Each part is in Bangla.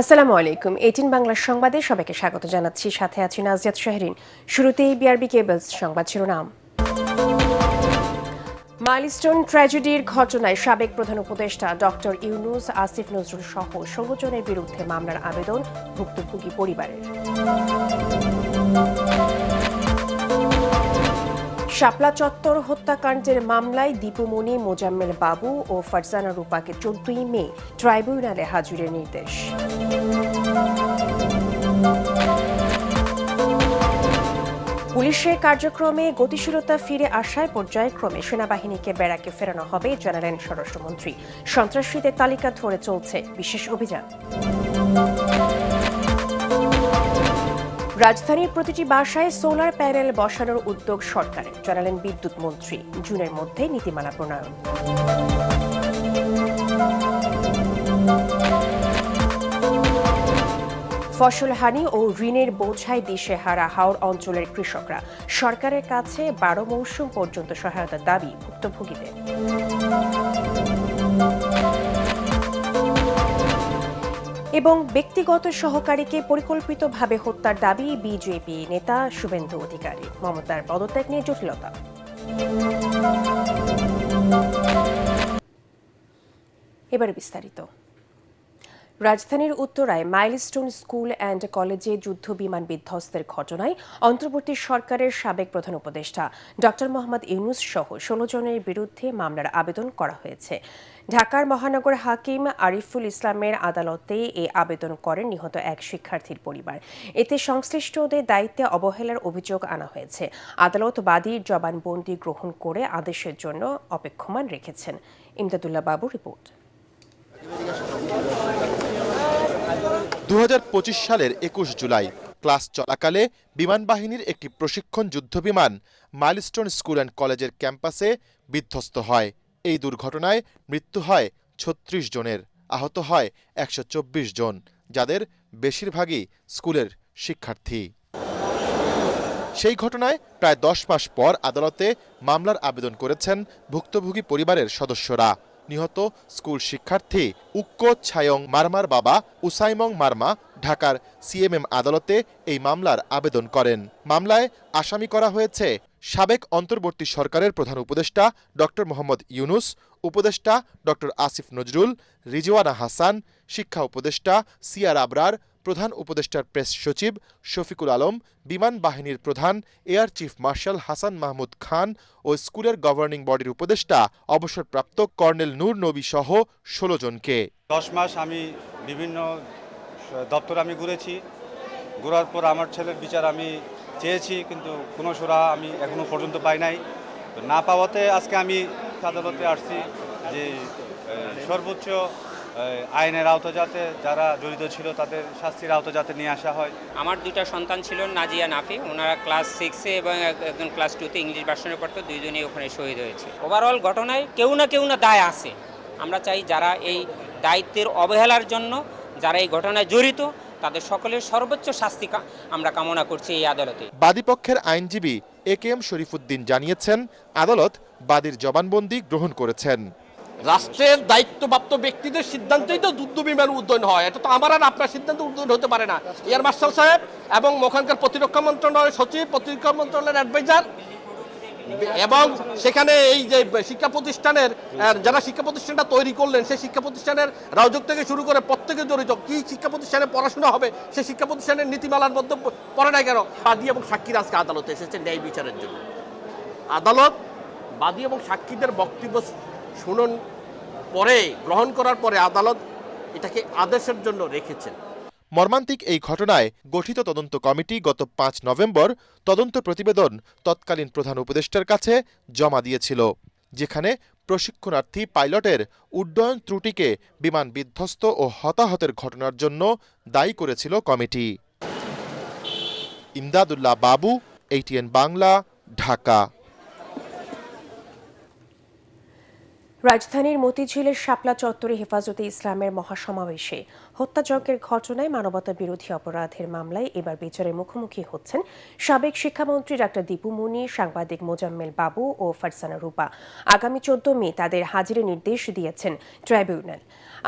আসসালামু আলাইকুম। 18 বাংলার সংবাদে সবাইকে স্বাগত জানাচ্ছি। সাথে আছি নাজিয়াত শাহরিন। শুরুতেই বিআরবি কেবলস সংবাদ শিরোনাম। মাইলস্টোন ট্র্যাজেডির ঘটনায় সাবেক প্রধান উপদেষ্টা ডক্টর ইউনুস, আসিফ নজরুল সহ 16 জনের বিরুদ্ধে মামলার আবেদন ভুক্তভোগী পরিবারের। শাপলা চত্বর হত্যাকাণ্ডের মামলায় দীপুমণি, মোজাম্মেল বাবু ও ফারজানা রূপাকে 14 মে ট্রাইব্যুনালে হাজিরের নির্দেশ। পুলিশের কার্যক্রমে গতিশীলতা ফিরে আসায় পর্যায়ক্রমে সেনাবাহিনীকে ব্যারাকে ফেরানো হবে জানালেন স্বরাষ্ট্রমন্ত্রী। সন্ত্রাসীদের তালিকা ধরে চলছে বিশেষ অভিযান। রাজধানীর প্রতিটি বাসায় সোলার প্যানেল বসানোর উদ্যোগ সরকারের, জানালেন বিদ্যুৎ মন্ত্রী। জুনের মধ্যে নীতিমালা প্রণয়ন। ফসলহানি ও ঋণের বোঝায় দিশেহারা হাওর অঞ্চলের কৃষকরা। সরকারের কাছে 12 মৌসুম পর্যন্ত সহায়তার দাবি ভুক্তভোগীদের। এবং ব্যক্তিগত সহকারীকে পরিকল্পিতভাবে হত্যার দাবি বিজেপি নেতা শুভেন্দু অধিকারী। মমতার পদত্যাগ নিয়ে জটিলতা। এবারে বিস্তারিত। রাজধানীর উত্তরায় মাইলস্টোন স্কুল অ্যান্ড কলেজে যুদ্ধ বিমান বিধ্বস্তের ঘটনায় অন্তর্বর্তী সরকারের সাবেক প্রধান উপদেষ্টা ডক্টর মোহাম্মদ ইউনুস সহ 16 জনের বিরুদ্ধে মামলার আবেদন করা হয়েছে। ঢাকার মহানগর হাকিম আরিফুল ইসলামের আদালতে এই আবেদন করেন নিহত এক শিক্ষার্থীর পরিবার। এতে সংশ্লিষ্টদের দায়িত্বে অবহেলার অভিযোগ আনা হয়েছে। আদালত বাদীর জবানবন্দি গ্রহণ করে আদেশের জন্য অপেক্ষমান রেখেছেন। ইমদাদুল্লাহ বাবু রিপোর্ট। 2025 সালের 21 জুলাই ক্লাস চলাকালে বিমান বাহিনীর একটি প্রশিক্ষণ যুদ্ধবিমান মাইলস্টোন স্কুল অ্যান্ড কলেজের ক্যাম্পাসে বিধ্বস্ত হয়। এই দুর্ঘটনায় মৃত্যু হয় 36 জনের, আহত হয় 124 জন, যাদের বেশিরভাগই স্কুলের শিক্ষার্থী। সেই ঘটনায় প্রায় 10 মাস পর আদালতে মামলার আবেদন করেছেন ভুক্তভোগী পরিবারের সদস্যরা। নিহত স্কুল শিক্ষার্থী উক্কো ছায়ং মারমার বাবা উসাইমং মারমা ঢাকার সিএমএম আদালতে এই মামলার আবেদন করেন। মামলায় আসামি করা হয়েছে সাবেক অন্তর্বর্তী সরকারের প্রধান উপদেষ্টা ডক্টর মোহাম্মদ ইউনুস, উপদেষ্টা ডক্টর আসিফ নজরুল, রিজওয়ানা হাসান, শিক্ষা উপদেষ্টা সিয়ার আবরার, প্রধান উপদেষ্টার প্রেস সচিব শফিকুল আলম, বিমান বাহিনীর প্রধান air chief marshal Hasan Mahmud Khan ও স্কুলের গভর্নিং বডির উপদেষ্টা অবসরপ্রাপ্ত কর্নেল নূর নবী সহ 16 জনকে। 10 মাস আমি বিভিন্ন দপ্তর ঘুরেছি। ঘোরার পর আমার ছেলের বিচার আমি চেয়েছি, কিন্তু কোনো সুরাহা আমি এখনো পর্যন্ত পাই নাই। না পাওয়াতে আজকে আমি আদালতে আসছি যে সর্বোচ্চ আইনের আওতা যাতে যারা জড়িত ছিল তাদের শাস্তির আওতা যাতে নিয়ে আসা হয়। আমার 2টা সন্তান ছিল, নাজিয়া নাফি, ওনারা ক্লাস 6-এ এবং একজন ক্লাস 2-তে ইংলিশ ভার্সনে পড়তো। দুইজনই ওখানে শহীদ হয়েছে। ওভারঅল ঘটনায় কেউ না দায় আছে। আমরা চাই যারা এই দায়িত্বের অবহেলার জন্য যারা এই ঘটনায় জড়িত তাদের সকলের সর্বোচ্চ শাস্তি আমরা কামনা করছি এই আদালতে। বাদীপক্ষের আইনজীবী একেএম শরীফুদ্দিন জানিয়েছেন, আদালত বাদীর জবানবন্দি গ্রহণ করেছেন। রাষ্ট্রের দায়িত্বপ্রাপ্ত ব্যক্তিদের সিদ্ধান্তেই তো যুদ্ধ বিমান উদ্যয়ন হয়। এটা তো আমার আর আপনার সিদ্ধান্ত উদ্যয়ন হতে পারে না। এয়ার মার্শাল সাহেব এবং ওখানকার প্রতিরক্ষা মন্ত্রণালয়ের সচিব, প্রতিরক্ষা মন্ত্রণালয়ের অ্যাডভাইজার এবং সেখানে এই যে শিক্ষা প্রতিষ্ঠানের যারা শিক্ষা প্রতিষ্ঠানটা তৈরি করলেন সেই শিক্ষা প্রতিষ্ঠানের রাজক থেকে শুরু করে প্রত্যেকে জড়িত। কি শিক্ষা প্রতিষ্ঠানে পড়াশোনা হবে সেই শিক্ষা প্রতিষ্ঠানের নীতিমালার মধ্যে পড়ে নাই কেন? বাদী এবং সাক্ষীরা আজকে আদালতে এসেছে ন্যায় বিচারের জন্য। আদালত বাদী এবং সাক্ষীদের বক্তব্য শুনুন পরে গ্রহণ করার পরে আদালত এটাকে আদেশের জন্য রেখেছেন। মর্মান্তিক এই ঘটনায় গঠিত তদন্ত কমিটি গত 5 নভেম্বর তদন্ত প্রতিবেদন তৎকালীন প্রধান উপদেষ্টার কাছে জমা দিয়েছিল, যেখানে প্রশিক্ষণার্থী পাইলটের উড্ডয়ন ত্রুটিকে বিমান বিধ্বস্ত ও হতাহতের ঘটনার জন্য দায়ী করেছিল কমিটি। ইমদাদুল্লাহ বাবু, ATN বাংলা, ঢাকা। রাজধানীর মতিঝিলের শাপলা চত্বরে হেফাজতে ইসলামের মহাসমাবেশে হত্যাযজ্ঞের ঘটনায় মানবতা বিরোধী অপরাধের মামলায় এবার বিচারের মুখোমুখি হচ্ছেন সাবেক শিক্ষামন্ত্রী ডা দীপু মনি, সাংবাদিক মোজাম্মেল বাবু ও ফারজানা রূপা। আগামী 14 মে তাদের হাজিরের নির্দেশ দিয়েছেন ট্রাইব্যুনাল।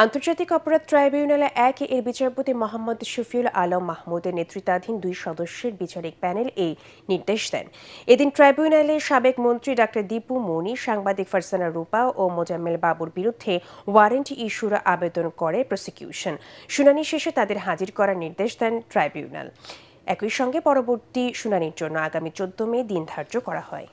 আন্তর্জাতিক অপরাধ ট্রাইব্যুনালে 1 এর বিচারপতি মোহাম্মদ শফিউল আলম মাহমুদের নেতৃত্বাধীন 2 সদস্যের বিচারিক প্যানেল এই নির্দেশ দেন। এদিন ট্রাইব্যুনালে সাবেক মন্ত্রী ডা দীপু মনি, সাংবাদিক ফারজানা রূপা ও মোজাম্মেল বাবুর বিরুদ্ধে ওয়ারেন্ট ইস্যুর আবেদন করে প্রসিকিউশন। শুনানি শেষে তাদের হাজির করার নির্দেশ দেন ট্রাইব্যুনাল। একই সঙ্গে পরবর্তী শুনানির জন্য আগামী 14 মে দিন ধার্য করা হয়।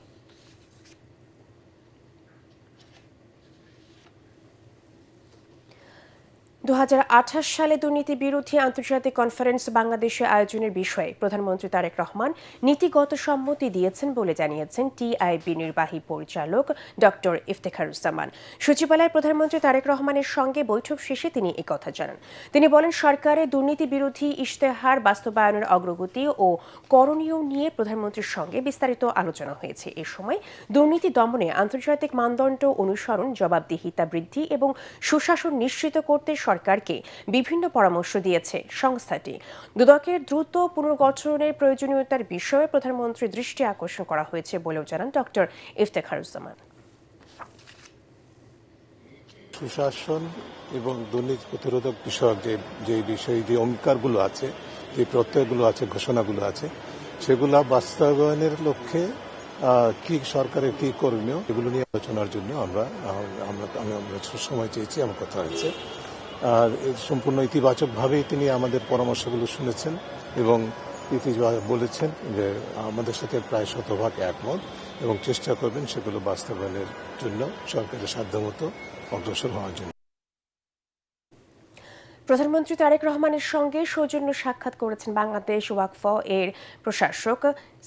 সালে দুর্নীতি বিরোধী আন্তর্জাতিক কনফারেন্স বাংলাদেশে আয়োজনের বিষয়ে প্রধানমন্ত্রী তারেক রহমান নীতিগত সম্মতি দিয়েছেন বলে জানিয়েছেন টিআইবি নির্বাহী পরিচালক ডক্টর ইফতেখারুজ্জামান। সচিবালয়ে প্রধানমন্ত্রী তারেক রহমানের সঙ্গে বৈঠক শেষে তিনি একথা জানান। তিনি বলেন, সরকারের দুর্নীতি বিরোধী ইশতেহার বাস্তবায়নের অগ্রগতি ও করণীয় নিয়ে প্রধানমন্ত্রীর সঙ্গে বিস্তারিত আলোচনা হয়েছে। এ সময় দুর্নীতি দমনে আন্তর্জাতিক মানদণ্ড অনুসরণ, জবাবদিহিতা বৃদ্ধি এবং সুশাসন নিশ্চিত করতে সরকারকে বিভিন্ন পরামর্শ দিয়েছে সংস্থাটি। দুদকের দ্রুত পুনর্গঠনের প্রয়োজনীয়তার বিষয়ে প্রধানমন্ত্রীর দৃষ্টি আকর্ষণ করা হয়েছে বলেও জানান ডক্টর ইফতেখারুজ্জামান। সুশাসন এবং দুর্নীতি প্রতিরোধক বিষয়ক যে বিষয়, যে অঙ্গীকারগুলো আছে, যে প্রত্যয়গুলো আছে, ঘোষণাগুলো আছে, সেগুলা বাস্তবায়নের লক্ষ্যে কি সরকারের কি করণীয়, এগুলো নিয়ে আলোচনার জন্য আমরা সময় চেয়েছি, আমার কথা হয়েছে। আর সম্পূর্ণ ইতিবাচকভাবেই তিনি আমাদের পরামর্শগুলো শুনেছেন এবং বলেছেন যে আমাদের সাথে প্রায় 100% একমত এবং চেষ্টা করবেন সেগুলো বাস্তবায়নের জন্য সরকারের সাধ্যমতো অগ্রসর হওয়ার জন্য। প্রধানমন্ত্রী তারেক রহমানের সঙ্গে সৌজন্য সাক্ষাৎ করেছেন বাংলাদেশ ওয়াকফ এর প্রশাসক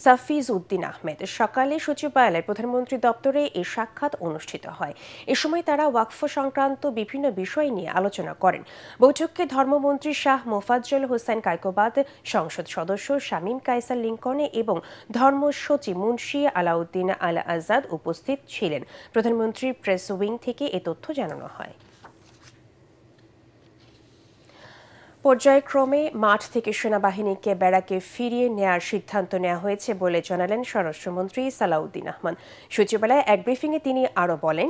সাফিজ উদ্দিন আহমেদ। সকালে সচিবালয়ে প্রধানমন্ত্রী দপ্তরে এই সাক্ষাৎ অনুষ্ঠিত হয়। এ সময় তারা ওয়াকফ সংক্রান্ত বিভিন্ন বিষয় নিয়ে আলোচনা করেন। বৈঠকে ধর্মমন্ত্রী শাহ মোফাজ্জল হোসেন কায়কোবাদ, সংসদ সদস্য শামীম কায়সার লিঙ্কন এবং ধর্ম সচিব মুন্সি আলাউদ্দিন আল আজাদ উপস্থিত ছিলেন। প্রধানমন্ত্রী প্রেস উইং থেকে এ তথ্য জানানো হয়। পর্যায়ক্রমে মাঠ থেকে সেনাবাহিনীকে ব্যারাকে ফিরিয়ে নেওয়ার সিদ্ধান্ত নেওয়া হয়েছে বলে জানালেন স্বরাষ্ট্রমন্ত্রী সালাউদ্দিন আহমদ। সচিবালয়ে এক ব্রিফিংয়ে তিনি আরও বলেন,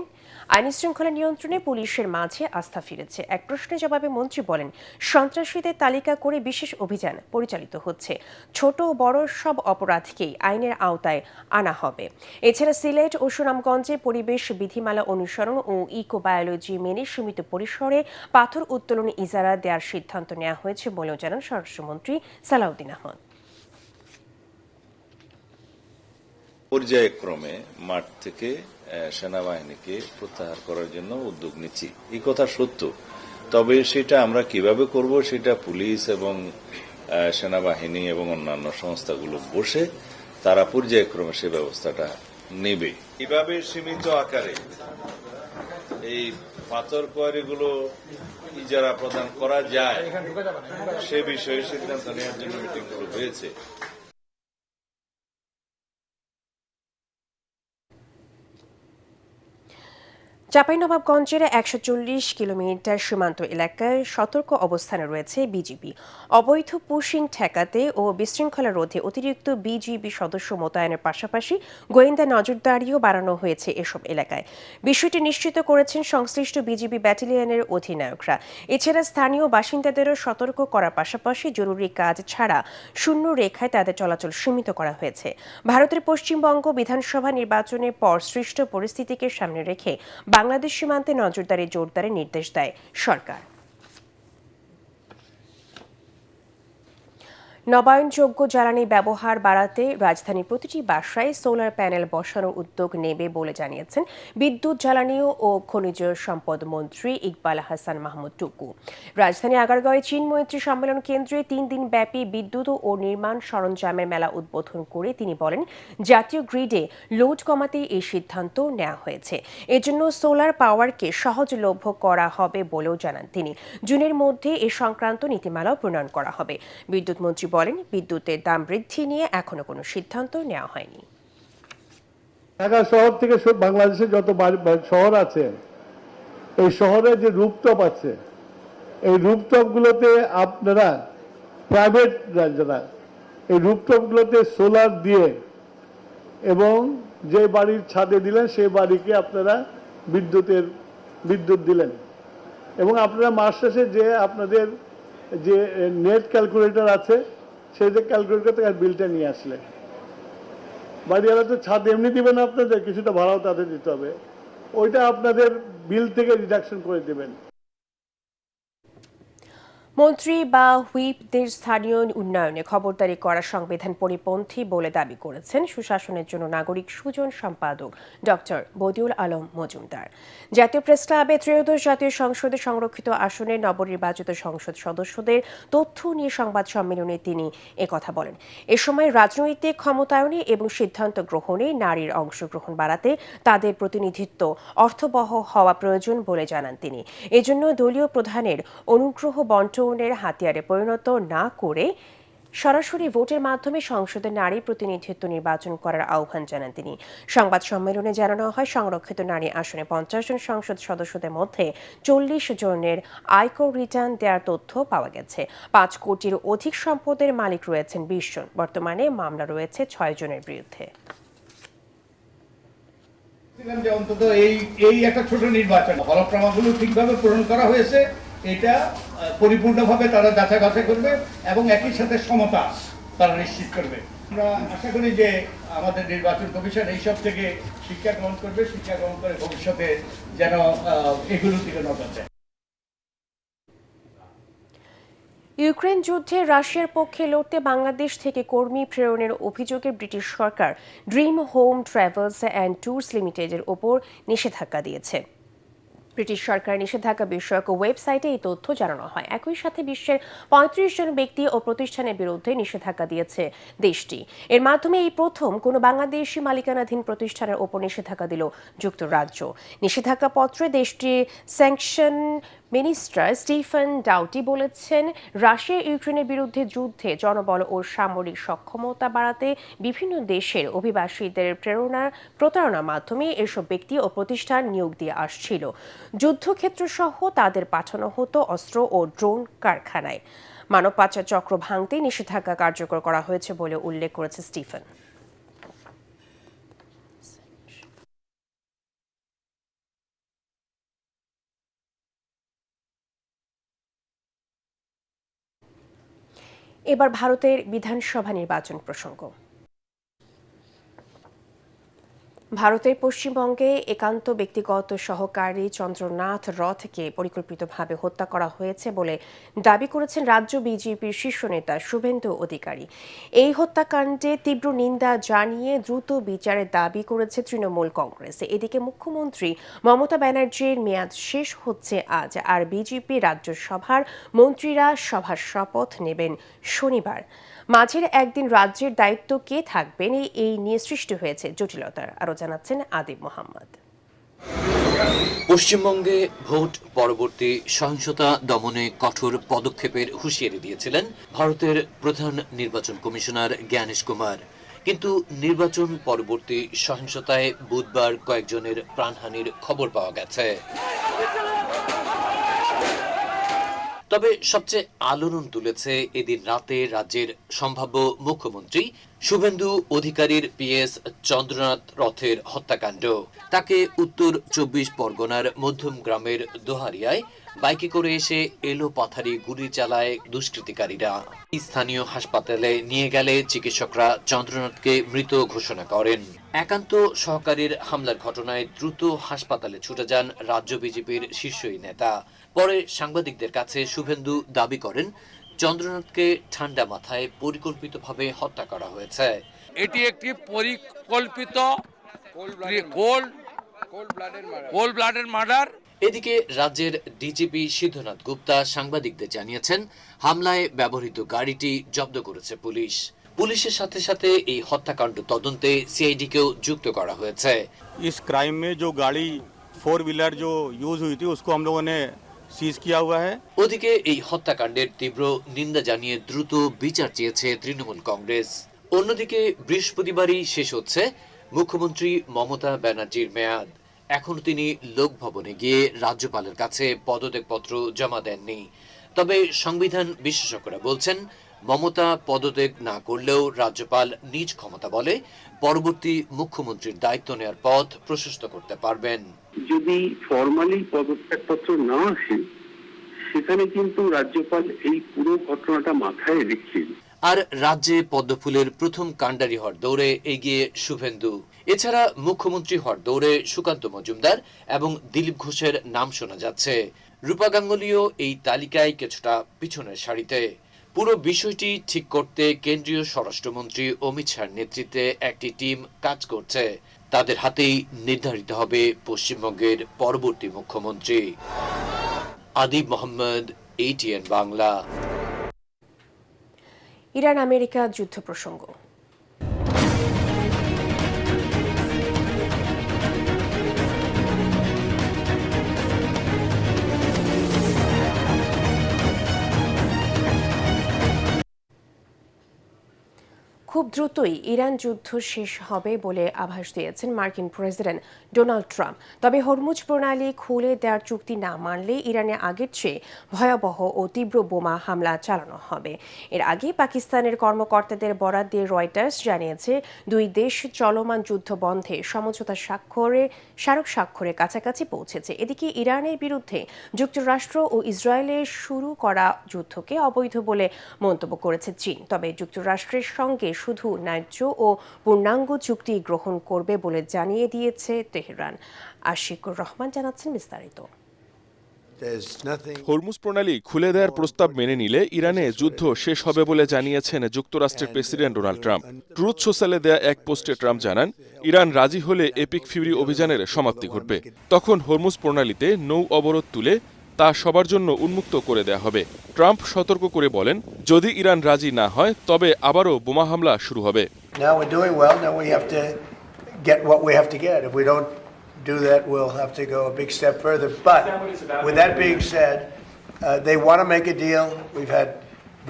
আইনশৃঙ্খলা নিয়ন্ত্রণে পুলিশের মাঝে আস্থা ফিরেছে। এক প্রশ্নের জবাবে মন্ত্রী বলেন, সন্ত্রাসীদের তালিকা করে বিশেষ অভিযান পরিচালিত হচ্ছে। ছোট ও বড় সব অপরাধকেই আইনের আওতায় আনা হবে। এছাড়া সিলেট ও সুনামগঞ্জে পরিবেশ বিধিমালা অনুসরণ ও ইকোবায়োলজি মেনে সীমিত পরিসরে পাথর উত্তোলন ইজারা দেওয়ার সিদ্ধান্ত নেওয়া হয়েছে বলেও জানান স্বরাষ্ট্রমন্ত্রী সালাউদ্দিন আহমদ। পর্যায়ক্রমে মাঠ থেকে সেনাবাহিনীকে প্রত্যাহার করার জন্য উদ্যোগ নিচ্ছি, এই কথা সত্য। তবে সেটা আমরা কিভাবে করব, সেটা পুলিশ এবং সেনাবাহিনী এবং অন্যান্য সংস্থাগুলো বসে তারা পর্যায়ক্রমে সে ব্যবস্থাটা নেবে। কিভাবে সীমিত আকারে এই পাথর কোয়ারিগুলো ইজারা প্রদান করা যায় সে বিষয়ে সিদ্ধান্ত নেওয়ার জন্য মিটিংগুলো হয়েছে। চাঁপাইনবাবগঞ্জের 140 কিলোমিটার সীমান্ত এলাকায় সতর্ক অবস্থানে রয়েছে বিজিবি। অবৈধ পুশিং ঠেকাতে ও বিশৃঙ্খলা রোধে অতিরিক্ত বিজিবি সদস্য মোতায়েনের পাশাপাশি গোয়েন্দা নজরদারিও বাড়ানো হয়েছে এসব এলাকায়। বিষয়টি নিশ্চিত করেছেন সংশ্লিষ্ট বিজিবি ব্যাটালিয়নের অধিনায়করা। এছাড়া স্থানীয় বাসিন্দাদেরও সতর্ক করার পাশাপাশি জরুরি কাজ ছাড়া শূন্য রেখায় তাদের চলাচল সীমিত করা হয়েছে। ভারতের পশ্চিমবঙ্গ বিধানসভা নির্বাচনের পর সৃষ্ট পরিস্থিতিকে সামনে রেখে বাংলাদেশ সীমান্তে নজরদারি জোরদারের নির্দেশ দেয় সরকার। নবায়নযোগ্য জ্বালানি ব্যবহার বাড়াতে রাজধানীর প্রতিটি বাসায় সোলার প্যানেল বসানোর উদ্যোগ নেবে বলে জানিয়েছেন বিদ্যুৎ, জ্বালানি ও খনিজ সম্পদ মন্ত্রী ইকবাল হাসান মাহমুদ টুকু। রাজধানী আগারগাঁওয়ে চীন মৈত্রী সম্মেলন কেন্দ্রে 3 দিন ব্যাপী বিদ্যুৎ ও নির্মাণ সরঞ্জামের মেলা উদ্বোধন করে তিনি বলেন, জাতীয় গ্রিডে লোড কমাতে এই সিদ্ধান্ত নেওয়া হয়েছে। এজন্য সোলার পাওয়ারকে সহজলভ্য করা হবে বলেও জানান তিনি। জুনের মধ্যে এ সংক্রান্ত নীতিমালাও প্রণয়ন করা হবে। বিদ্যুৎ মন্ত্রী বলেন, বিদ্যুতের দাম বৃদ্ধি নিয়ে এখনো কোনো সিদ্ধান্ত নেওয়া হয়নি। ঢাকা শহর থেকে বাংলাদেশের যত শহর আছে এই শহরে যে রুফটপ আছে, এই রুফটপগুলোতে আপনারা প্রাইভেট যারা এই রুফটপগুলোতে সোলার দিয়ে এবং যে বাড়ির ছাদে দিলেন সেই বাড়িকে আপনারা বিদ্যুৎ দিলেন এবং আপনারা মাস শেষে যে আপনাদের যে নেট ক্যালকুলেটর আছে সেই যে ক্যালকুলেটর থেকে বিলটা নিয়ে আসলে বাড়িওয়ালা তো ছাদ এমনি দিবেন, আপনাদের কিছুটা ভাড়াও তাদের দিতে হবে, ওইটা আপনাদের বিল থেকে রিডাকশন করে দেবেন। মন্ত্রী বা হুইপদের স্থানীয় উন্নয়নে খবরদারি করা সংবিধান পরিপন্থী বলে দাবি করেছেন সুশাসনের জন্য নাগরিক সুজন সম্পাদক ডক্টর বদিউল আলম মজুমদার। জাতীয় প্রেস ক্লাবে ত্রয়োদশ জাতীয় সংসদে সংরক্ষিত আসনের নবনির্বাচিত সংসদ সদস্যদের তথ্য নিয়ে সংবাদ সম্মেলনে তিনি একথা বলেন। এ সময় রাজনৈতিক ক্ষমতায়নে এবং সিদ্ধান্ত গ্রহণে নারীর অংশগ্রহণ বাড়াতে তাদের প্রতিনিধিত্ব অর্থবহ হওয়া প্রয়োজন বলে জানান তিনি। এজন্য দলীয় প্রধানের অনুগ্রহ বন্টনের হাতিয়ারে পরিণত না করে সরাসরি ভোটের মাধ্যমে সংসদে নারী প্রতিনিধিত্ব নির্বাচন করার আহ্বান জানান তিনি। সংবাদ সম্মেলনে জানানো হয়, সংরক্ষিত নারী আসনে 50 জন সংসদ সদস্যদের মধ্যে 40 জনের আয়কর রিটার্ন দেওয়ার তথ্য পাওয়া গেছে। 5 কোটির অধিক সম্পদের মালিক রয়েছেন 20 জন। বর্তমানে মামলা রয়েছে 6 জনের বিরুদ্ধে। যে অন্তত এই একটা ছোট নির্বাচন হলফনামাগুলো ঠিকভাবে পূরণ করা হয়েছে, এটা পরিপূর্ণভাবে তারা যাচাই করবে এবং একই সাথে সমতা তারা নিশ্চিত করবে। আমরা আশা করি যে আমাদের নির্বাচন কমিশন এইসব থেকে শিক্ষা গ্রহণ করে ভবিষ্যতে যেন এগুলোর দিকে নজর দেয়। ইউক্রেন যুদ্ধে রাশিয়ার পক্ষে লড়তে বাংলাদেশ থেকে কর্মী প্রেরণের অভিযোগে British Sarkar dream home travels and tours লিমিটেডের ওপর নিষেধাজ্ঞা দিয়েছে। ব্রিটিশ সরকার নিষেধাজ্ঞা বিষয়ক ওয়েবসাইটে এই তথ্য জানানো হয়। একই সাথে বিশ্বের 35 জন ব্যক্তি ও প্রতিষ্ঠানের বিরুদ্ধে নিষেধাজ্ঞা দিয়েছে দেশটি। এর মাধ্যমে এই প্রথম কোনো বাংলাদেশি মালিকানাধীন প্রতিষ্ঠানের ওপর নিষেধাজ্ঞা দিল যুক্তরাজ্য। নিষেধাজ্ঞা পত্রে দেশটির স্যাংশন মিনিস্টার স্টিফেন ডাউটি বলেছেন, রাশিয়া ইউক্রেনের বিরুদ্ধে যুদ্ধে জনবল ও সামরিক সক্ষমতা বাড়াতে বিভিন্ন দেশের অভিবাসীদের প্রতারণার মাধ্যমে এসব ব্যক্তি ও প্রতিষ্ঠান নিয়োগ দিয়ে আসছিল। যুদ্ধক্ষেত্র সহ তাদের পাঠানো হতো অস্ত্র ও ড্রোন কারখানায়। মানব পাচার চক্র ভাঙতে নিষেধাজ্ঞা কার্যকর করা হয়েছে বলে উল্লেখ করেছে স্টিফেন। এবার ভারতের বিধানসভা নির্বাচন প্রসঙ্গ। ভারতের পশ্চিমবঙ্গে একান্ত ব্যক্তিগত সহকারী চন্দ্রনাথ রথকে পরিকল্পিতভাবে হত্যা করা হয়েছে বলে দাবি করেছেন রাজ্য বিজেপির শীর্ষ নেতা শুভেন্দু অধিকারী। এই হত্যাকাণ্ডে তীব্র নিন্দা জানিয়ে দ্রুত বিচারের দাবি করেছে তৃণমূল কংগ্রেস। এদিকে মুখ্যমন্ত্রী মমতা ব্যানার্জির মেয়াদ শেষ হচ্ছে আজ, আর বিজেপি রাজ্যসভার মন্ত্রীরা সভার শপথ নেবেন শনিবার। মাঝের একদিন রাজ্যের দায়িত্ব কে থাকবেন এই নিয়ে সৃষ্টি হয়েছে জটিলতার। আরো জানাচ্ছেন আদিব মোহাম্মদ। পশ্চিমবঙ্গে ভোট পরবর্তী সহিংসতা দমনে কঠোর পদক্ষেপের হুঁশিয়ারি দিয়েছিলেন ভারতের প্রধান নির্বাচন কমিশনার জ্ঞানেশ কুমার। কিন্তু নির্বাচন পরবর্তী সহিংসতায় বুধবার কয়েকজনের প্রাণহানির খবর পাওয়া গেছে। তবে সবচেয়ে আলোড়ন তুলেছে এদিন রাতে রাজ্যের সম্ভাব্য মুখ্যমন্ত্রী শুভেন্দু অধিকারীর পিএস চন্দ্রনাথ রথের হত্যাকাণ্ড। তাকে উত্তর 24 পরগনার মধ্যম গ্রামের দোহারিয়ায় বাইকে করে এসে এলো পাথারি গুলি চালায় দুষ্কৃতিকারীরা। স্থানীয় হাসপাতালে নিয়ে গেলে চিকিৎসকরা চন্দ্রনাথকে মৃত ঘোষণা করেন। একান্ত সহকারীর হামলার ঘটনায় দ্রুত হাসপাতালে ছুটে যান রাজ্য বিজেপির শীর্ষ নেতা। পরে সাংবাদিকদের কাছে শুভেন্দু দাবি করেন, চন্দ্রনাথকে ঠান্ডা মাথায় পরিকল্পিতভাবে হত্যা করা হয়েছে। এটি একটি পরিকল্পিত কোল্ড ব্লাডেড মার্ডার। এদিকে রাজ্যের ডিজিপি সিদ্ধনাথ গুপ্তা সাংবাদিকদের জানিয়েছেন, হামলায় ব্যবহৃত গাড়িটি জব্দ করেছে পুলিশ। পুলিশের সাথে সাথে এই হত্যাকাণ্ড তদন্তে সিআইডিকেও যুক্ত করা হয়েছে। इस क्राइम में जो गाड़ी 4 व्हीलर जो यूज हुई थी उसको हम लोगों ने सीज किया हुआ है। ওদিকে এই হত্যাকাণ্ডের তীব্র নিন্দা জানিয়ে দ্রুত বিচার চেয়েছে তৃণমূল কংগ্রেস। অন্যদিকে বৃহস্পতিবারই শেষ হচ্ছে মুখ্যমন্ত্রী মমতা ব্যানার্জির মেয়াদ। এখনো তিনি লোকভবনে গিয়ে রাজ্যপালের কাছে পদত্যাগপত্র জমা দেননি। তবে সংবিধান বিশেষজ্ঞরা বলছেন, মমতা পদত্যাগ না করলেও রাজ্যপাল নিজ ক্ষমতা বলে পরবর্তী মুখ্যমন্ত্রীর দায়িত্ব নেওয়ার পথ প্রশস্ত করতে পারবেন। যদি ফরমালি পদত্যাগপত্র না আসে, সেখানে কিন্তু রাজ্যপাল এই পুরো ঘটনাটা মাথায় রেখেছেন। আর রাজ্যে পদ্মফুলের প্রথম কাণ্ডারি হওয়ার দৌড়ে এগিয়ে শুভেন্দু। এছাড়া মুখ্যমন্ত্রী হওয়ার দৌড়ে সুকান্ত মজুমদার এবং দিলীপ ঘোষের নাম শোনা যাচ্ছে। রূপা গাঙ্গুলিও এই তালিকায় কিছুটা পিছনের সারিতে। পুরো বিষয়টি ঠিক করতে কেন্দ্রীয় স্বরাষ্ট্রমন্ত্রী অমিত শাহর নেতৃত্বে একটি টিম কাজ করছে। তাদের হাতেই নির্ধারিত হবে পশ্চিমবঙ্গের পরবর্তী মুখ্যমন্ত্রী। Adib Mohammad, ATN Bangla. Iran America যুদ্ধ প্রসঙ্গ। খুব দ্রুতই ইরান যুদ্ধ শেষ হবে বলে আভাস দিয়েছেন মার্কিন প্রেসিডেন্ট ডোনাল্ড ট্রাম্প। তবে হরমুজ প্রণালী খুলে দেওয়ার চুক্তি না মানলে ইরানে আগের চেয়ে ভয়াবহ ও তীব্র বোমা হামলা চালানো হবে। এর আগে পাকিস্তানের কর্মকর্তাদের বরাত দিয়ে রয়টার্স জানিয়েছে, দুই দেশ চলমান যুদ্ধ বন্ধে সমঝোতা স্মারক স্বাক্ষরের কাছাকাছি পৌঁছেছে। এদিকে ইরানের বিরুদ্ধে যুক্তরাষ্ট্র ও ইসরায়েলের শুরু করা যুদ্ধকে অবৈধ বলে মন্তব্য করেছে চীন। তবে যুক্তরাষ্ট্রের সঙ্গে শুধু ন্যায্য ও পূর্ণাঙ্গ চুক্তি গ্রহণ করবে বলে জানিয়ে দিয়েছে তেহরান। আশিকুর রহমান জানাচ্ছেন বিস্তারিত। হরমুজ প্রণালী খুলে দেওয়ার প্রস্তাব মেনে নিলে ইরানে যুদ্ধ শেষ হবে বলে জানিয়েছেন যুক্তরাষ্ট্রের প্রেসিডেন্ট ডোনাল্ড ট্রাম্প। ট্রুথ সোশ্যালে দেয়া এক পোস্টে ট্রাম্প জানান, ইরান রাজি হলে এপিক ফিউরি অভিযানের সমাপ্তি ঘটবে। তখন হরমুজ প্রণালীতে নৌ অবরোধ তুলে তা সবার জন্য উন্মুক্ত করে দেয়া হবে। ট্রাম্প সতর্ক করে বলেন, যদি ইরান রাজি না হয় তবে আবারও বোমা হামলা শুরু হবে। do that, we'll have to go a big step further. But with that being said, they want to make a deal. We've had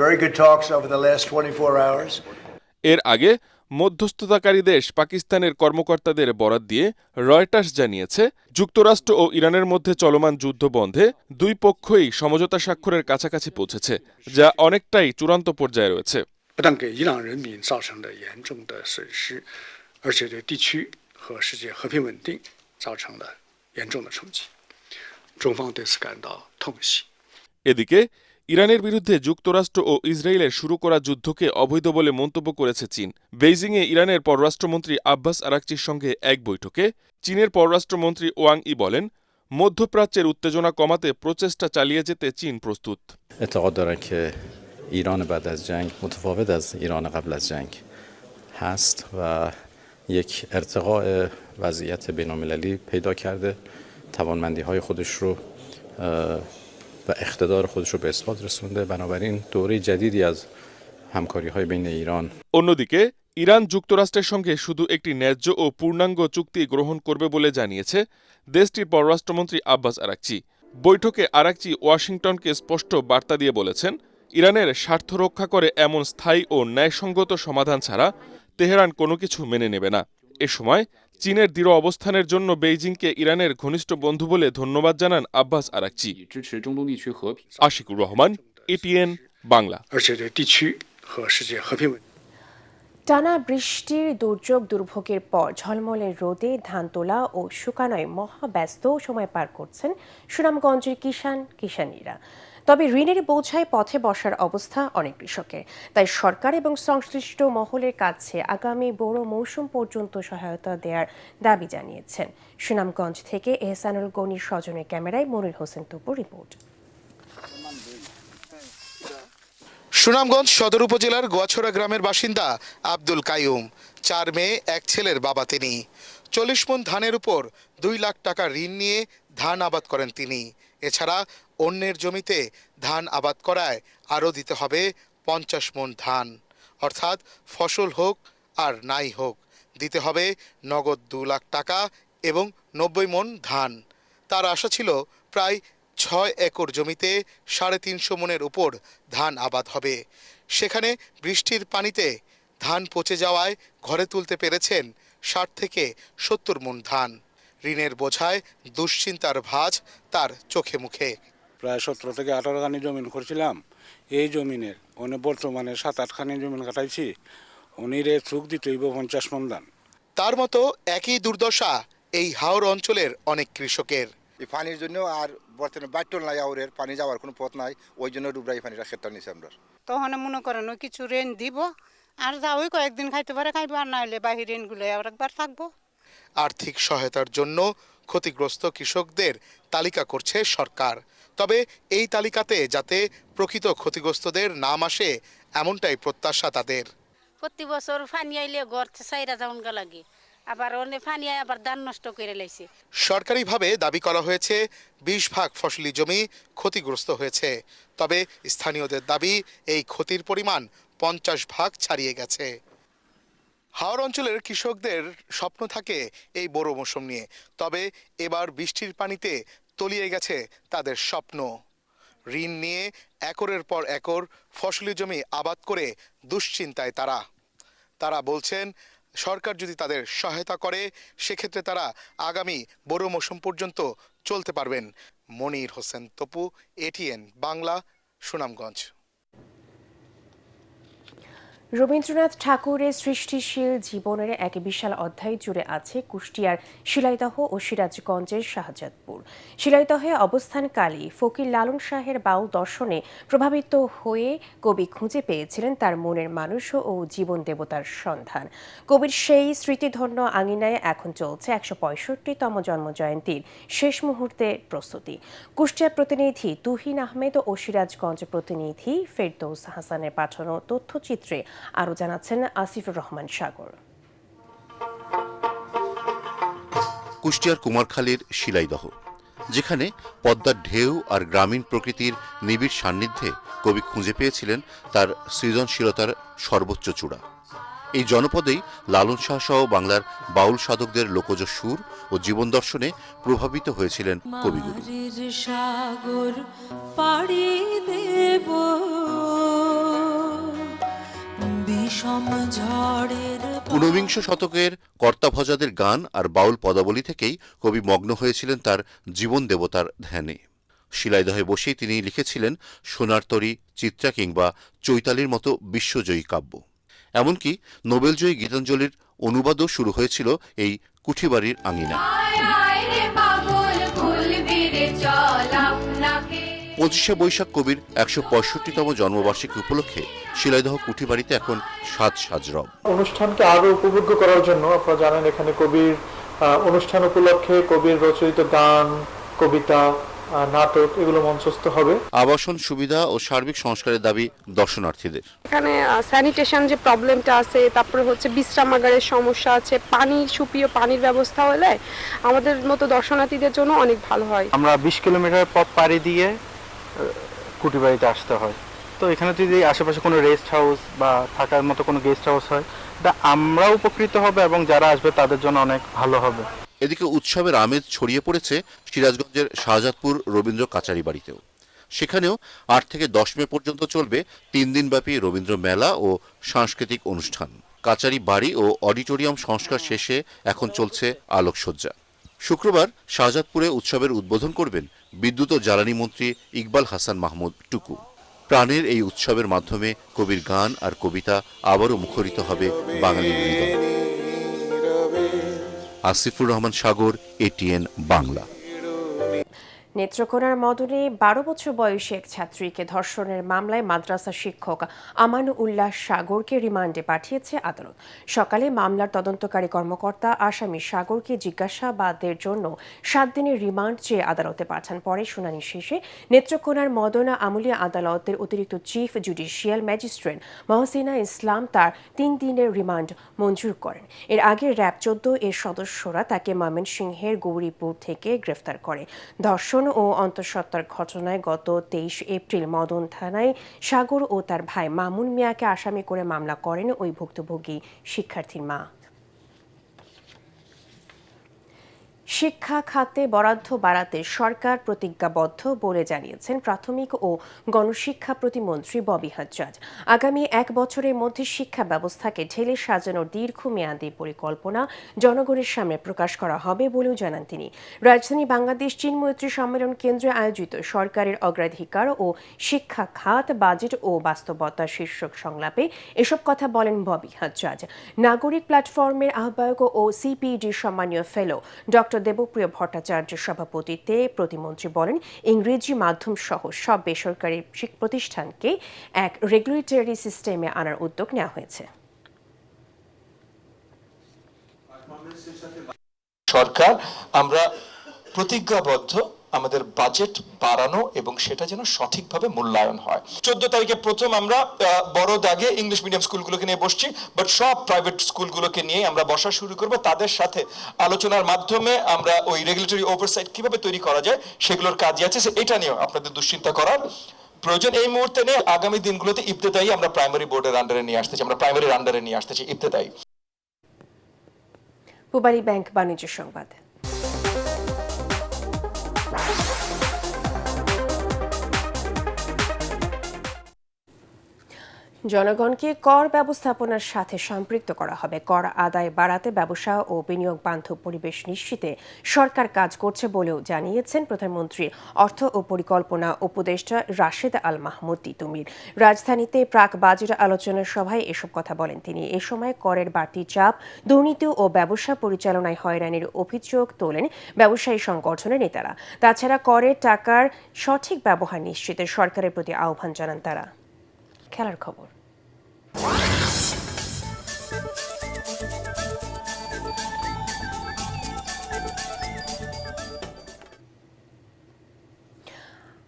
very good talks over the last 24 hours. এর আগে মধ্যস্থতাকারী দেশ পাকিস্তানের কর্মকর্তাদের বরাত দিয়ে রয়টার্স জানিয়েছে, যুক্তরাষ্ট্র ও ইরানের মধ্যে চলমান যুদ্ধ বন্ধে দুই পক্ষই সমঝোতা স্বাক্ষরের কাছাকাছি পৌঁছেছে, যা অনেকটাই চূড়ান্ত পর্যায়ে রয়েছে। এদিকে ইরানের বিরুদ্ধে যুক্তরাষ্ট্র ও ইসরায়েলের শুরু করা যুদ্ধকে অবৈধ বলে মন্তব্য করেছে চীন। বেইজিংয়ে ইরানের পররাষ্ট্রমন্ত্রী আব্বাস আরাকচির সঙ্গে এক বৈঠকে চীনের পররাষ্ট্রমন্ত্রী ওয়াং ই বলেন, মধ্যপ্রাচ্যের উত্তেজনা কমাতে প্রচেষ্টা চালিয়ে যেতে চীন প্রস্তুত। ایران بعد از جنگ متفاوت از ایران قبل از جنگ هست و یک ارتقاء وضعیت بین‌المللی پیدا کرده، توانمندی‌های خودش رو و اقتدار خودش رو به اثبات رسونده. بنابراین دوره جدیدی از همکاری‌های بین ایران অন্যদিকে ইরান যুক্তরাষ্ট্রের সঙ্গে শুধু একটি ন্যায্য ও পূর্ণাঙ্গ চুক্তি গ্রহণ করবে বলে জানিয়েছে দেশটির পররাষ্ট্রমন্ত্রী আব্বাস আরাকচি। বৈঠকে আরাকচি ওয়াশিংটনকে স্পষ্ট বার্তা দিয়ে বলেছেন, ইরানের স্বার্থ রক্ষা করে এমন স্থায়ী ও ন্যায়সঙ্গত সমাধান ছাড়া তেহরান কোনো কিছু মেনে নেবে না। এ সময় চীনের দৃঢ় অবস্থানের জন্য বেইজিংকে ইরানের ঘনিষ্ঠ বন্ধু বলে ধন্যবাদ জানান Abbas Araghchi. Ashikur Rahman, ATN Bangla. টানা বৃষ্টির দুর্ভোগের পর ঝলমলে রোদে ধান তোলা ও শুকানোয় মহাব্যস্ত সময় পার করছেন সুনামগঞ্জের কিষানীরা। তবে ঋণের বোঝায় পথে বসার অবস্থা অনেক কৃষকের। তাই সরকার এবং সংশ্লিষ্ট মহলের কাছে আগামী বোরো মৌসুম পর্যন্ত সহায়তা দেওয়ার দাবি জানিয়েছেন। সুনামগঞ্জ থেকে এহসানুল গনির সজনের ক্যামেরায় মনির হোসেন তপুর রিপোর্ট। সুনামগঞ্জ সদর উপজেলার গোয়াছড়া গ্রামের বাসিন্দা আব্দুল কাইয়ুম। 4 মেয়ে, এক ছেলের বাবা তিনি। 40 মণ ধানের উপর 2 লাখ টাকা ঋণ নিয়ে ধান আবাদ করেন তিনি। এছাড়া অন্যের জমিতে ধান আবাদ করায় আরও দিতে হবে 50 মণ ধান। অর্থাৎ ফসল হোক আর নাই হোক, দিতে হবে নগদ 2 লাখ টাকা এবং 90 মণ ধান। তার আশা ছিল প্রায় 6 একর জমিতে 350 মণের উপর ধান আবাদ হবে। সেখানে বৃষ্টির পানিতে ধান পচে যাওয়ায় ঘরে তুলতে পেরেছেন 60 থেকে 70 মণ ধান। ঋণের বোঝায় দুশ্চিন্তার ভাঁজ তার চোখে মুখে। প্রায় 17 থেকে 18 খানি জমিন করছিলাম। এই জমিনের বর্তমানে 7-8 খানি জমিন কাটাইছি। উনিরে চুক দিতে হইব 50 মণ ধান। তার মতো একই দুর্দশা এই হাওর অঞ্চলের অনেক কৃষকের। এই পানির জন্য আর বর্তমানে বাট্টল নাই, হাওরের পানি যাওয়ার কোনো পথ নাই, ওই জন্য ডুবরাই পানিটা খেতে নিছি আমরা। তখন মনে করেন ওই কিছু রেন দিব, আর যা ওই কয়েকদিন খাইতে পারে খাইবো, আর না হলে বাহির রেনগুলো আর একবার থাকবো। আর্থিক সহায়তার জন্য ক্ষতিগ্রস্ত কৃষকদের তালিকা করছে সরকার, তবে এই তালিকাতে যাতে প্রকৃত ক্ষতিগ্রস্তদের নাম আসে এমনটাই প্রত্যাশা তাদের। প্রতি বছর পানি আইলে ঘর সাইরা যাওন গা লাগে, আবার অনেক পানি আয় আবার ধান নষ্ট করে লাইছে। সরকারিভাবে দাবি করা হয়েছে 20 ভাগ ফসলি জমি ক্ষতিগ্রস্ত হয়েছে, তবে স্থানীয়দের দাবি এই ক্ষতির পরিমাণ 50 ভাগ ছাড়িয়ে গেছে। হাওর অঞ্চলের কৃষকদের স্বপ্ন থাকে এই বোরো মৌসুম নিয়ে, তবে এবার বৃষ্টির পানিতে তলিয়ে গেছে তাদের স্বপ্ন। ঋণ নিয়ে একরের পর একর ফসলি জমি আবাদ করে দুশ্চিন্তায় তারা বলছেন সরকার যদি তাদের সহায়তা করে সেক্ষেত্রে তারা আগামী বোরো মৌসুম পর্যন্ত চলতে পারবেন। মনির হোসেন তপু, এটিএন বাংলা, সুনামগঞ্জ। রবীন্দ্রনাথ ঠাকুরের সৃষ্টিশীল জীবনের এক বিশাল অধ্যায় জুড়ে আছে কুষ্টিয়ার শিলাইদহ ও সিরাজগঞ্জের শাহজাদপুর। শিলাইদহে অবস্থানকালে ফকির লালন শাহের বাউল দর্শনে প্রভাবিত হয়ে কবি খুঁজে পেয়েছিলেন তার মনের মানুষ ও জীবন দেবতার সন্ধান। কবির সেই স্মৃতিধন্য আঙিনায় এখন চলছে 165তম জন্মজয়ন্তীর শেষ মুহূর্তের প্রস্তুতি। কুষ্টিয়া প্রতিনিধি তুহিন আহমেদ ও সিরাজগঞ্জ প্রতিনিধি ফেরদৌস হাসানের পাঠানো তথ্যচিত্রে আরো জানাচ্ছেন আসিফুর রহমান সাগর। কুষ্টিয়ার কুমারখালীর শিলাইদহ, যেখানে পদ্মার ঢেউ আর গ্রামীণ প্রকৃতির নিবিড় সান্নিধ্যে কবি খুঁজে পেয়েছিলেন তার সৃজনশীলতার সর্বোচ্চ চূড়া। এই জনপদেই লালন শাহ সহ বাংলার বাউল সাধকদের লোকজ সুর ও জীবন দর্শনে প্রভাবিত হয়েছিলেন কবিগুরু। ঊনবিংশ শতকের কর্তাভজাদের গান আর বাউল পদাবলী থেকেই কবি মগ্ন হয়েছিলেন তার জীবন দেবতার ধ্যানে। শিলাইদহে বসেই তিনি লিখেছিলেন সোনার তরী, চিত্রা কিংবা চৈতালির মতো বিশ্বজয়ী কাব্য। এমনকি নোবেলজয়ী গীতাঞ্জলির অনুবাদও শুরু হয়েছিল এই কুঠিবাড়ির আঙিনায়। 25শে বৈশাখ কবির 165তম জন্মবার্ষিকী উপলক্ষে শিলাইদহ কুঠিবাড়িতে এখন সাজ রব। অনুষ্ঠানকে আরো উপভোগ্য করার জন্য আপনারা জানেন এখানে কবির অনুষ্ঠান উপলক্ষে কবির রচিত গান, কবিতা, নাটক এগুলো মঞ্চস্থ হবে। আবাসন সুবিধা ও সার্বিক সংস্কারের দাবি দর্শনার্থীদের। এখানে স্যানিটেশন যে প্রবলেমটা আছে, তারপরে হচ্ছে বিশ্রামাগারের সমস্যা আছে, পানি সুপেয় পানির ব্যবস্থা হলে আমাদের মতো দর্শনার্থীদের জন্য অনেক ভালো হয়। আমরা 20 কিলোমিটার পথ পাড়ি দিয়ে কুঠিবাড়িতে আসতে হয়, তো এখানে যদি আশেপাশে কোনো রেস্ট হাউস বা থাকার মতো কোনো গেস্ট হাউস হয় তা আমরা উপকৃত হবে এবং যারা আসবে তাদের জন্য অনেক ভালো হবে। এদিকে উৎসবের আমেজ ছড়িয়ে পড়েছে সিরাজগঞ্জের শাহজাদপুর রবীন্দ্র কাচারি বাড়িতেও। সেখানেও 8 থেকে 10 মে পর্যন্ত চলবে 3 দিনব্যাপী রবীন্দ্র মেলা ও সাংস্কৃতিক অনুষ্ঠান। কাচারি বাড়ি ও অডিটোরিয়াম সংস্কার শেষে এখন চলছে আলোকসজ্জা। শুক্রবার শাহজাদপুরে উৎসবের উদ্বোধন করবেন বিদ্যুৎ ও জ্বালানি মন্ত্রী ইকবাল হাসান মাহমুদ টুকু। প্রাণের এই উৎসবের মাধ্যমে কবির গান আর কবিতা আবারও মুখরিত হবে বাঙালির হৃদয়ে। আসিফুর রহমান সাগর, এটিএন বাংলা। নেত্রকোনার মদনে 12 বছর বয়সী এক ছাত্রীকে ধর্ষণের মামলায় মাদ্রাসা শিক্ষক আমানউল্লাহ সাগরকে রিমান্ডে পাঠিয়েছে আদালত। সকালে মামলার তদন্তকারী কর্মকর্তা আসামি সাগরকে জিজ্ঞাসাবাদের জন্য 7 দিনের রিমান্ড চেয়ে আদালতে পাঠান। পরে শুনানি শেষে নেত্রকোনার মদনা আমলিয়া আদালতের অতিরিক্ত চিফ জুডিশিয়াল ম্যাজিস্ট্রেট মহসিনা ইসলাম তার 3 দিনের রিমান্ড মঞ্জুর করেন। এর আগে র্যাব 14 এর সদস্যরা তাকে ময়মনসিংহের গৌরীপুর থেকে গ্রেফতার করে। ধর্ষণ ও অন্তঃসত্ত্বার ঘটনায় গত 23 এপ্রিল মদন থানায় সাগর ও তার ভাই মামুন মিয়াকে আসামি করে মামলা করেন ওই ভুক্তভোগী শিক্ষার্থীর মা। শিক্ষা খাতে বরাদ্দ বাড়াতে সরকার প্রতিজ্ঞাবদ্ধ বলে জানিয়েছেন প্রাথমিক ও গণশিক্ষা প্রতিমন্ত্রী ববি হাজ্জাজ। আগামী 1 বছরের মধ্যে শিক্ষা ব্যবস্থাকে ঢেলে সাজানোর দীর্ঘমেয়াদী পরিকল্পনা জনগণের সামনে প্রকাশ করা হবে বলেও জানান তিনি। রাজধানী বাংলাদেশ চীন মৈত্রী সম্মেলন কেন্দ্রে আয়োজিত সরকারের অগ্রাধিকার ও শিক্ষা খাত, বাজেট ও বাস্তবতা শীর্ষক সংলাপে এসব কথা বলেন ববি হাজ্জাজ। নাগরিক প্ল্যাটফর্মের আহ্বায়ক ও সিপিডি সম্মানীয় ফেলো ডক্টর দেবপ্রিয় ভট্টাচার্যের সভাপতিত্বে প্রতিমন্ত্রী বলেন, ইংরেজি মাধ্যম সহ সব বেসরকারি প্রতিষ্ঠানকে এক রেগুলেটরি সিস্টেমে আনার উদ্যোগ নেওয়া হয়েছে। সরকার আমরা প্রতিজ্ঞাবদ্ধ আমাদের বাজেট বাড়ানো এবং সেটা যেন সঠিকভাবে মূল্যায়ন হয়। 14 তারিখে প্রথম আমরা বড় দাগে ইংলিশ মিডিয়াম স্কুলগুলোকে নিয়ে বসছি, বাট সব প্রাইভেট স্কুলগুলোকে নিয়ে আমরা বসা শুরু করব। তাদের সাথে আলোচনার মাধ্যমে আমরা ওই রেগুলেটরি ওভারসাইট কিভাবে তৈরি করা যায় সেগুলোর কাজে আছে। এটা নিয়েও আপনাদের দুশ্চিন্তা করার প্রয়োজন এই মুহূর্তে নেই। আগামী দিনগুলোতে ইবতেদায়ী আমরা প্রাইমারি বোর্ডের আন্ডারে নিয়ে আসতেছি, আমরা প্রাইমারির আন্ডারে নিয়ে আসতেছি ইবতেদায়ী। পূবালী ব্যাংক বাণিজ্য সংবাদ। জনগণকে কর ব্যবস্থাপনার সাথে সম্পৃক্ত করা হবে। কর আদায় বাড়াতে ব্যবসা ও বিনিয়োগ বান্ধব পরিবেশ নিশ্চিতে সরকার কাজ করছে বলেও জানিয়েছেন প্রধানমন্ত্রী অর্থ ও পরিকল্পনা উপদেষ্টা রাশেদ আল মাহমুদ তিতুমির। রাজধানীতে প্রাক বাজেট আলোচনা সভায় এসব কথা বলেন তিনি। এ সময় করের বাড়তি চাপ, দুর্নীতি ও ব্যবসা পরিচালনায় হয়রানির অভিযোগ তোলেন ব্যবসায়ী সংগঠনের নেতারা। তাছাড়া করের টাকার সঠিক ব্যবহার নিশ্চিতে সরকারের প্রতি আহ্বান জানান তারা। খেলার খবর।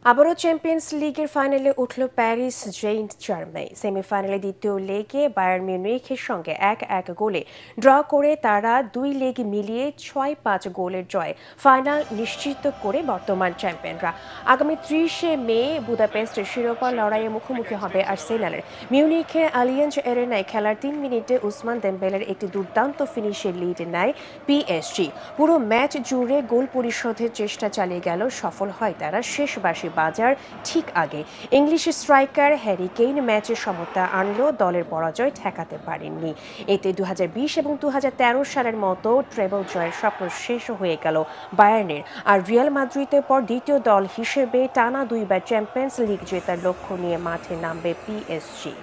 আবারও চ্যাম্পিয়ন্স লিগের ফাইনালে উঠল প্যারিস সেন্ট জার্মেই। সেমিফাইনালে দ্বিতীয় লেগে বায়ার্ন মিউনিখের সঙ্গে 1-1 গোলে ড্র করে তারা 2 লেগ মিলিয়ে 6-5 গোলের জয় ফাইনাল নিশ্চিত করে বর্তমান চ্যাম্পিয়নরা। আগামী 30 মে বুদাপেস্টের শিরোপা লড়াইয়ে মুখোমুখি হবে আর্সেনালের। মিউনিখে আলিয়াঞ্জ এরেনায় খেলার 3 মিনিটে উসমান দেমবেলের একটি দুর্দান্ত ফিনিশের লিড নেয় পিএসজি। পুরো ম্যাচ জুড়ে গোল পরিশোধের চেষ্টা চালিয়ে গেল, সফল হয় তারা শেষ বাঁশি বাজার ঠিক আগে। ইংলিশ স্ট্রাইকার হ্যারি কেইন ম্যাচে সমতা আনলেও দলের পরাজয় ঠেকাতে পারেননি। এতে 2020 এবং 2013 সালের মতো ট্রেবল জয়ের স্বপ্ন শেষ হয়ে গেল বায়ার্নের। আর রিয়াল মাদ্রিদের পর দ্বিতীয় দল হিসেবে টানা 2 বার চ্যাম্পিয়ন্স লিগ জেতার লক্ষ্য নিয়ে মাঠে নামবে পিএসজি।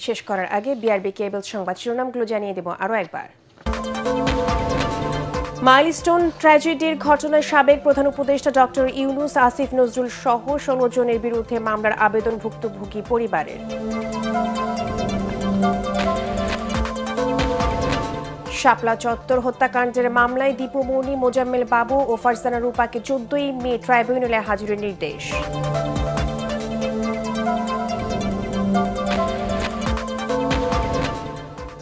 শেষ করার আগে বিআরবি কেবল সংবাদ শিরোনামগুলো জানিয়ে দেব আরও একবার। মাইলস্টোন ট্র্যাজেডির ঘটনায় সাবেক প্রধান উপদেষ্টা ডক্টর ইউনুস, আসিফ নজরুল সহ 16 জনের বিরুদ্ধে মামলার আবেদন ভুক্তভোগী পরিবারের। শাপলা চত্বর হত্যাকাণ্ডের মামলায় দীপু মনি, মোজাম্মেল বাবু ও ফারজানা রূপাকে 14 মে ট্রাইব্যুনালে হাজিরের নির্দেশ।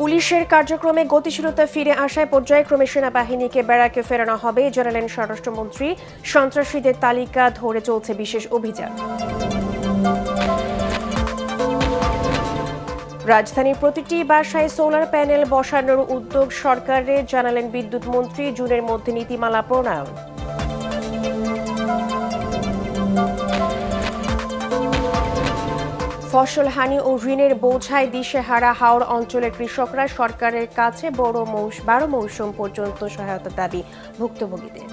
পুলিশের কার্যক্রমে গতিশীলতা ফিরে আসায় পর্যায়ক্রমে সেনাবাহিনীকে ব্যারাকে ফেরানো হবে, জানালেন স্বরাষ্ট্রমন্ত্রী। সন্ত্রাসীদের তালিকা ধরে চলছে বিশেষ অভিযান। রাজধানীর প্রতিটি বাসায় সোলার প্যানেল বসানোর উদ্যোগ সরকারের, জানালেন বিদ্যুৎ মন্ত্রী। জুনের মধ্যে নীতিমালা প্রণয়ন। ফসল হানি ও ঋণের বোঝায় দিশেহারা হাওর অঞ্চলের কৃষকরা, সরকারের কাছে 12 মৌসুম পর্যন্ত সহায়তা দাবি ভুক্তভোগীদের।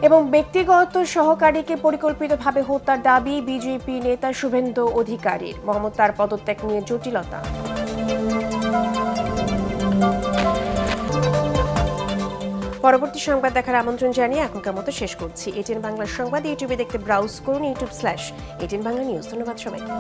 এবং ব্যক্তিগত সহকারীকে পরিকল্পিতভাবে হত্যার দাবি বিজেপি নেতা শুভেন্দু অধিকারীর। মমতার পদত্যাগ নিয়ে জটিলতা। পরবর্তী সংবাদ দেখার আমন্ত্রণ জানিয়ে এখনকার মতো শেষ করছি। এটিএন বাংলার সংবাদ ইউটিউবে দেখতে ব্রাউজ করুন youtube/ATN Bangla News। ধন্যবাদ সবাইকে।